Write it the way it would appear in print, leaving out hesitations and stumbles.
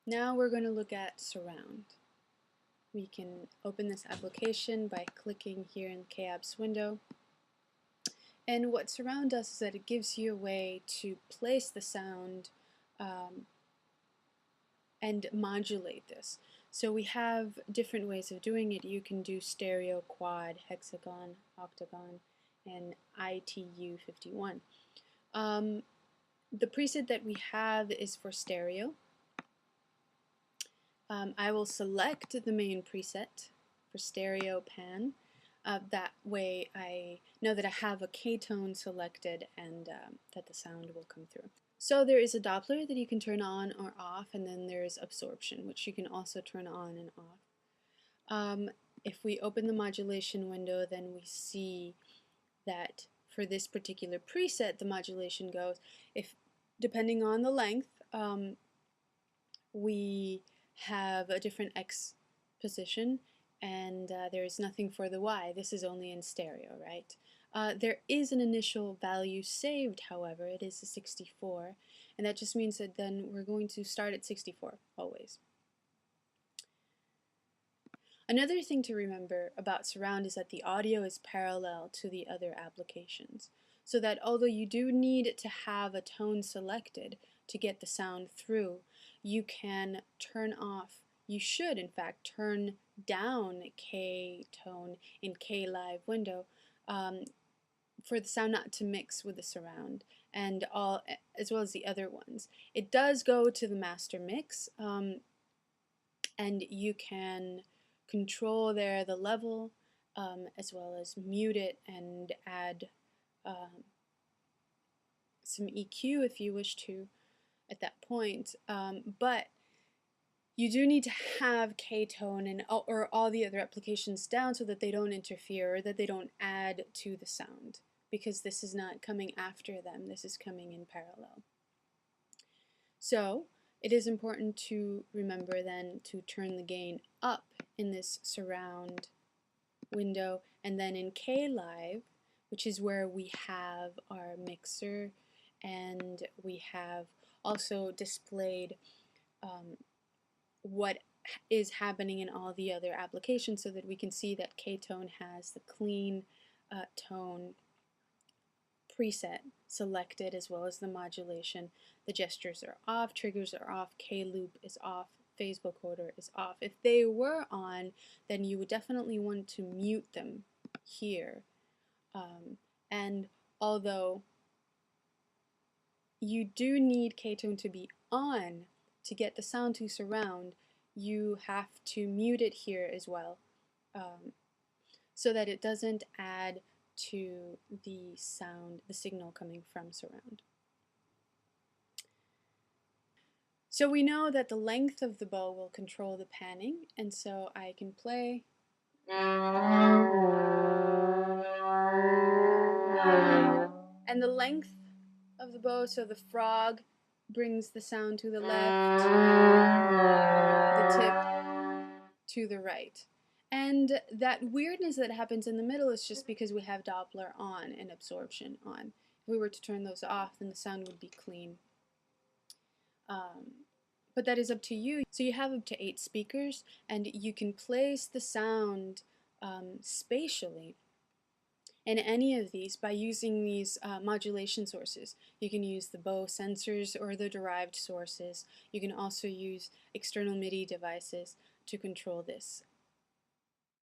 Now we're going to look at surround. We can open this application by clicking here in the KABS window. And what surround does is that it gives you a way to place the sound and modulate this. So we have different ways of doing it. You can do stereo, quad, hexagon, octagon, and ITU51. The preset that we have is for stereo. I will select the main preset for stereo pan. That way I know that I have a K-tone selected and that the sound will come through. So there is a Doppler that you can turn on or off, and then there is absorption, which you can also turn on and off. If we open the modulation window, then we see that for this particular preset, the modulation goes, if depending on the length, we have a different X position, and there is nothing for the Y. This is only in stereo, right? There is an initial value saved, however. It is a 64, and that just means that then we're going to start at 64 always. Another thing to remember about surround is that the audio is parallel to the other applications, so that although you do need to have a tone selected to get the sound through, you can turn off, you should in fact turn down K tone in K live window for the sound not to mix with the surround, and all as well as the other ones. It does go to the master mix, and you can control there the level as well as mute it and add some EQ if you wish to at that point, but you do need to have K-tone and or all the other applications down so that they don't interfere or that they don't add to the sound, because this is not coming after them, this is coming in parallel. So it is important to remember then to turn the gain up in this surround window, and then in K Live, which is where we have our mixer, and we have also displayed what is happening in all the other applications, so that we can see that K-tone has the clean tone preset selected as well as the modulation. The gestures are off, triggers are off, K-loop is off, phase vocoder is off. If they were on, then you would definitely want to mute them here. And although you do need K-tone to be on to get the sound to surround, you have to mute it here as well, so that it doesn't add to the sound, the signal coming from surround. So we know that the length of the bow will control the panning, and so I can play and the length of the bow, so the frog brings the sound to the left, the tip to the right. And that weirdness that happens in the middle is just because we have Doppler on and absorption on. If we were to turn those off, then the sound would be clean. But that is up to you. So you have up to 8 speakers, and you can place the sound spatially in any of these by using these modulation sources. You can use the bow sensors or the derived sources. You can also use external MIDI devices to control this.